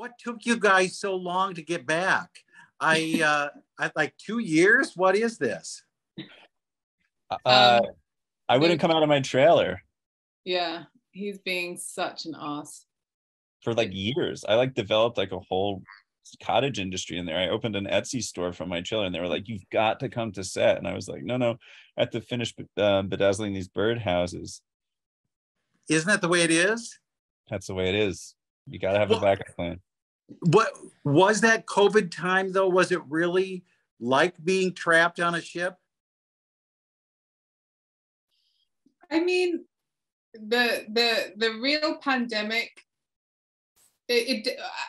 What took you guys so long to get back? I like 2 years. What is this? I wouldn't come out of my trailer. Yeah, he's being such an ass. For like years. I like developed like a whole cottage industry in there. I opened an Etsy store from my trailer and they were like, you've got to come to set. And I was like, no, I have to finish bedazzling these birdhouses. Isn't that the way it is? That's the way it is. You got to have a backup plan. What was that COVID time though? Was it really like being trapped on a ship? I mean, the real pandemic,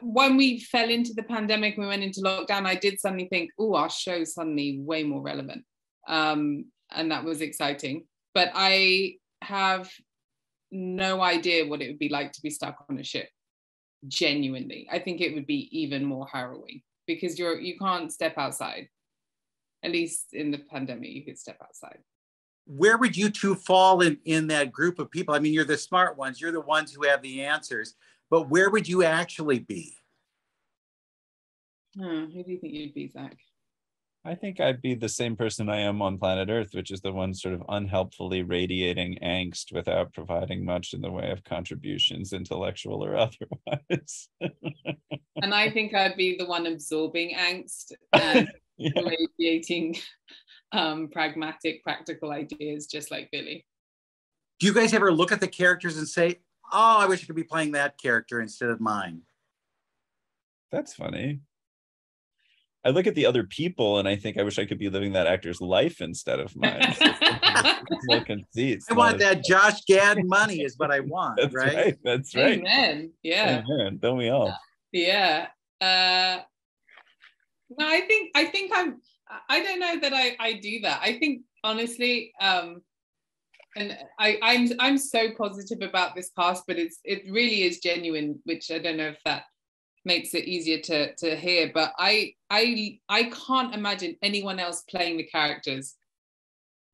when we fell into the pandemic, we went into lockdown, I did suddenly think, oh, our show's suddenly way more relevant. And that was exciting. But I have no idea what it would be like to be stuck on a ship. Genuinely, I think it would be even more harrowing because you can't step outside. At least in the pandemic, you could step outside. Where would you two fall in that group of people? I mean, you're the smart ones. You're the ones who have the answers. But where would you actually be? Who do you think you'd be, Zach? I think I'd be the same person I am on planet Earth, which is the one sort of unhelpfully radiating angst without providing much in the way of contributions, intellectual or otherwise. And I think I'd be the one absorbing angst and radiating pragmatic, practical ideas, just like Billy. Do you guys ever look at the characters and say, oh, I wish I could be playing that character instead of mine? That's funny. I look at the other people and I think I wish I could be living that actor's life instead of mine. I want that Josh Gad money is what I want. That's right. That's right. Amen. Yeah. Amen. Don't we all? Yeah. No, I think I don't know that I do that. I think honestly, and I'm so positive about this cast, but it really is genuine, which I don't know if that makes it easier to hear, but I can't imagine anyone else playing the characters.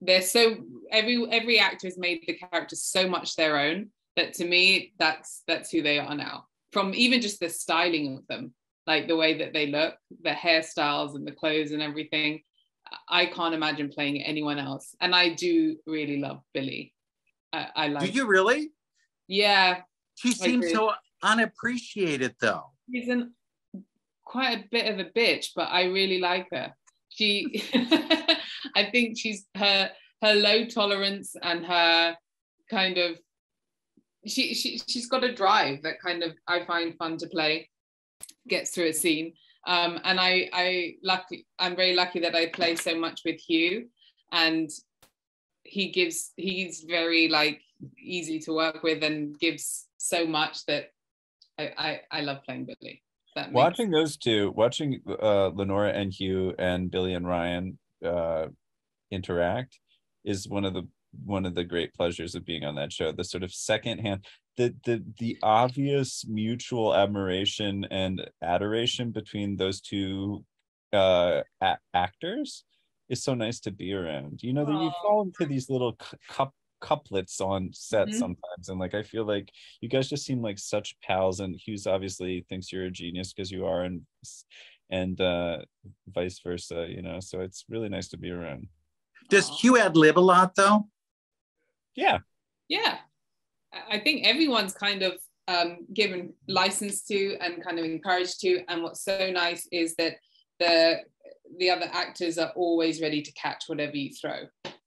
They're so every actor has made the characters so much their own that to me that's who they are now. From even just the styling of them, like the way that they look, the hairstyles and the clothes and everything. I can't imagine playing anyone else. And I do really love Billy. I like. Do you really? Yeah. She seems so unappreciated though. She's quite a bit of a bitch, but I really like her. She, I think she's her low tolerance and her kind of, she's got a drive that kind of I find fun to play, gets through a scene. And I'm very lucky that I play so much with Hugh, and he's very like easy to work with and gives so much that I love playing Billy. Watching those two, watching Lenora and Hugh and Billy and Ryan interact is one of the great pleasures of being on that show. The sort of secondhand, the obvious mutual admiration and adoration between those two actors is so nice to be around. You know, that you fall into these little couplets on set sometimes, and like I feel like you guys just seem like such pals, and Hughes obviously thinks you're a genius because you are, and vice versa, you know, so it's really nice to be around. Does Hugh ad-lib a lot though? Yeah, I think everyone's kind of given license to and kind of encouraged to, and what's so nice is that the other actors are always ready to catch whatever you throw.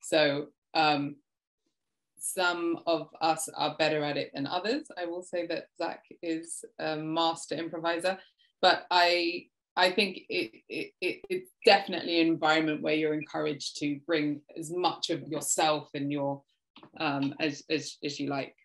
So some of us are better at it than others. I will say that Zach is a master improviser, but I think it's definitely an environment where you're encouraged to bring as much of yourself and your as you like,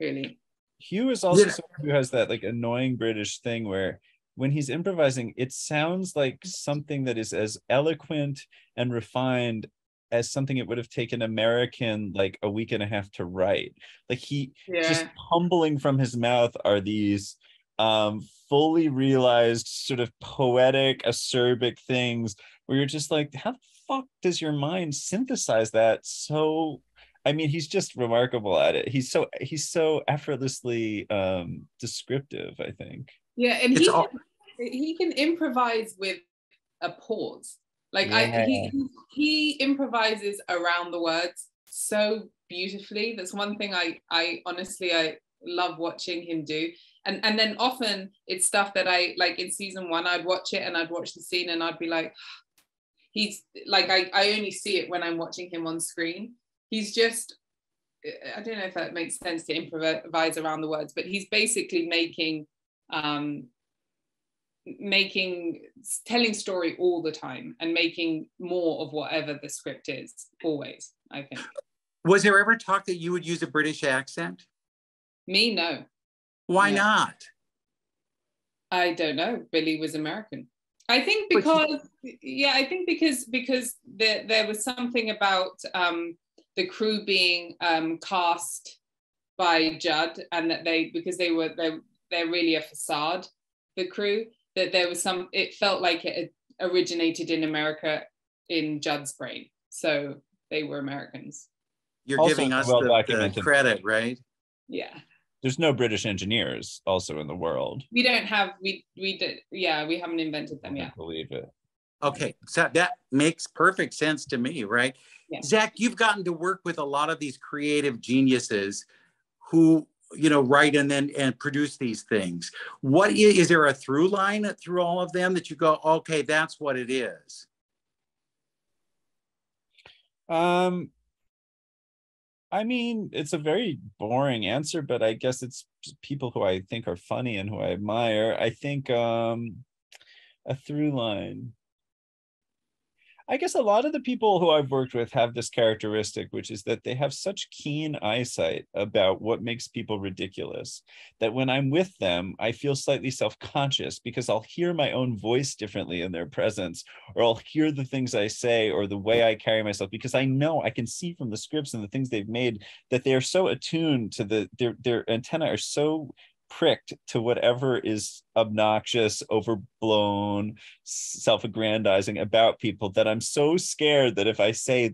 really. Hugh is also someone who has that like annoying British thing where when he's improvising, it sounds like something that is as eloquent and refined as something it would have taken American like a week and a half to write. Like just humbling from his mouth are these fully realized sort of poetic, acerbic things where you're just like, how the fuck does your mind synthesize that? So, I mean, he's just remarkable at it. He's so effortlessly descriptive, I think. Yeah, and It's all, he can improvise with a pause. Like Yeah. he improvises around the words so beautifully. That's one thing I honestly I love watching him do. And then often it's stuff that I like in season 1, I'd watch it and I'd watch the scene and I'd be like, he's like, I only see it when I'm watching him on screen. He's just, I don't know if that makes sense to improvise around the words, but he's basically telling story all the time and making more of whatever the script is, always, I think. was there ever talk that you would use a British accent? Me, no. Why No. not? I don't know. Billy was American. I think because there was something about the crew being cast by Judd, and that they're really a facade, the crew, that there was it felt like it originated in America in Judd's brain, so they were Americans. You're Also giving us well the documented. credit, right? Yeah. There's no British engineers also in the world. We don't have, we haven't invented them yet. I believe it. Okay, so that makes perfect sense to me, right? Yeah. Zach, you've gotten to work with a lot of these creative geniuses who, you know, write and produce these things. What is there a through line through all of them that you go, okay, that's what it is? I mean, it's a very boring answer, but I guess it's people who I think are funny and who I admire. I think a through line. I guess a lot of the people who I've worked with have this characteristic, which is that they have such keen eyesight about what makes people ridiculous that when I'm with them, I feel slightly self-conscious because I'll hear my own voice differently in their presence, or I'll hear the things I say or the way I carry myself, because I know I can see from the scripts and the things they've made that they are so attuned to their antennae are so pricked to whatever is obnoxious, overblown, self-aggrandizing about people, that I'm so scared that if I say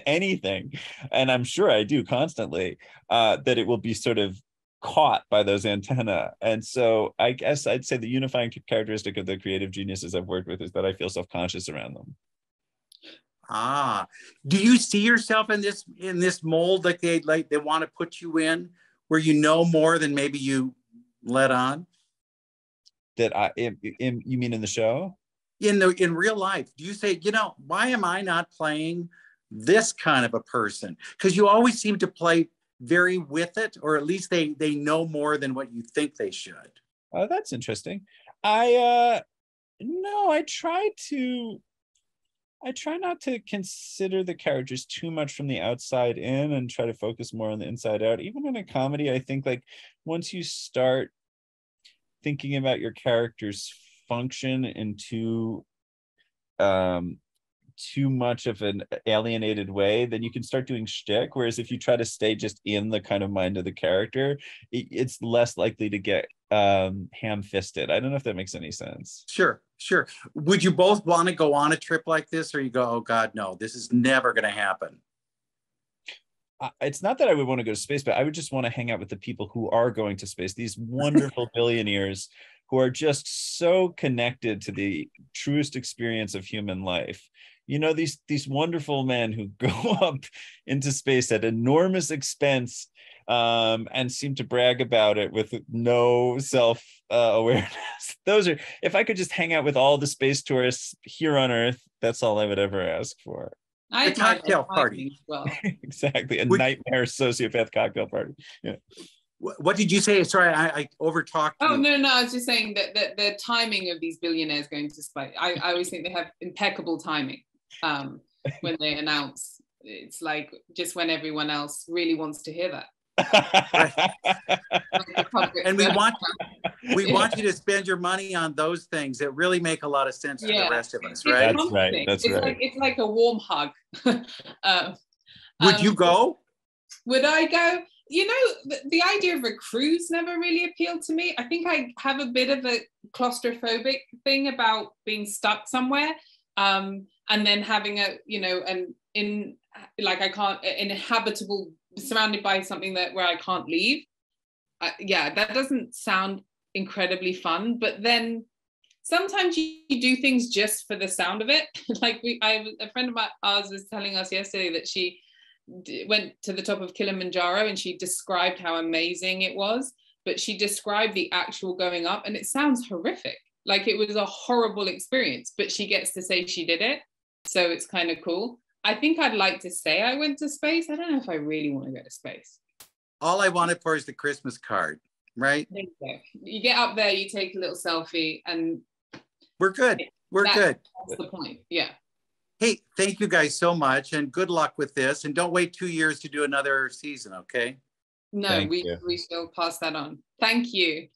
anything, and I'm sure I do constantly, that it will be sort of caught by those antennae. And so I guess I'd say the unifying characteristic of the creative geniuses I've worked with is that I feel self-conscious around them. Do you see yourself in this mold like they want to put you in, where you know more than maybe you let on? That you mean in the show? In real life, do you say, you know, why am I not playing this kind of a person? Because you always seem to play very with it, or at least they know more than what you think they should. Oh, that's interesting. I try not to consider the characters too much from the outside in and try to focus more on the inside out. Even in a comedy, I think like once you start thinking about your character's function in too much of an alienated way, then you can start doing shtick. Whereas if you try to stay just in the kind of mind of the character, it's less likely to get ham-fisted. I don't know if that makes any sense. Sure. Would you both want to go on a trip like this, or you go, oh God, no, this is never going to happen? It's not that I would want to go to space, but I would just want to hang out with the people who are going to space, these wonderful billionaires who are just so connected to the truest experience of human life. You know, these wonderful men who go up into space at enormous expense and seem to brag about it with no self-awareness. Those are, if I could just hang out with all the space tourists here on Earth, that's all I would ever ask for. A cocktail party. Well. Exactly. Nightmare sociopath cocktail party. Yeah. What did you say? Sorry, I overtalked you. Oh, no, I was just saying that the timing of these billionaires going to space, I always think they have impeccable timing when they announce. It's like just when everyone else really wants to hear that. And we want you to spend your money on those things that really make a lot of sense to the rest of us, right? That's right. It's like a warm hug. Would you go? Would I go? You know, the idea of a cruise never really appealed to me. I think I have a bit of a claustrophobic thing about being stuck somewhere, and then having inhabitable, surrounded by something where I can't leave. That doesn't sound incredibly fun. But then sometimes you do things just for the sound of it. Like a friend of ours was telling us yesterday that she went to the top of Kilimanjaro and she described how amazing it was, but she described the actual going up and it sounds horrific. Like it was a horrible experience, but she gets to say she did it. So it's kind of cool. I think I'd like to say I went to space. I don't know if I really want to go to space. All I wanted for is the Christmas card, right? You get up there, you take a little selfie, and we're good. We're good. That's the point. Yeah. Hey, thank you guys so much, and good luck with this. And don't wait 2 years to do another season, okay? No, we shall pass that on. Thank you.